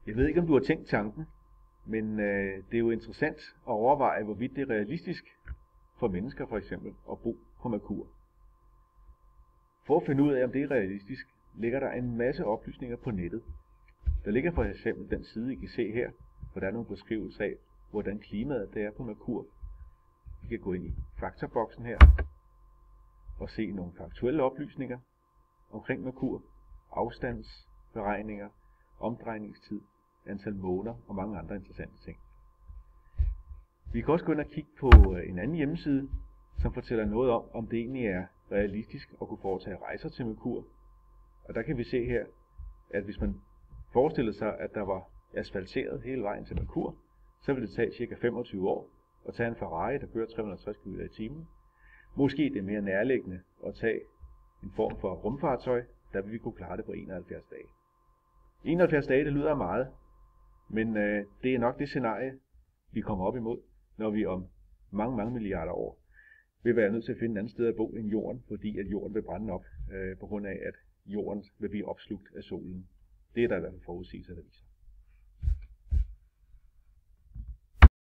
Jeg ved ikke, om du har tænkt tanken, men det er jo interessant at overveje, hvorvidt det er realistisk for mennesker for eksempel at bo på Merkur. For at finde ud af, om det er realistisk, ligger der en masse oplysninger på nettet. Der ligger for eksempel den side, I kan se her, hvor der er nogle beskrivelser af, hvordan klimaet det er på Merkur. I kan gå ind i faktaboksen her og se nogle faktuelle oplysninger omkring Merkur, afstandsberegninger, omdrejningstid, antal måneder og mange andre interessante ting. Vi kan også gå ind og kigge på en anden hjemmeside, som fortæller noget om det egentlig er realistisk at kunne foretage rejser til Merkur. Og der kan vi se her, at hvis man forestiller sig, at der var asfalteret hele vejen til Merkur, så vil det tage ca. 25 år at tage en Ferrari, der kører 360 km i timen. Måske det er mere nærliggende at tage en form for rumfartøj, der vil vi kunne klare det på 71 dage. 71 dage, det lyder meget, men det er nok det scenarie, vi kommer op imod, når vi om mange milliarder år vil være nødt til at finde et andet sted at bo end jorden, fordi at jorden vil brænde op på grund af, at jorden vil blive opslugt af solen. Det er der i hvert fald forudsigelser, der viser.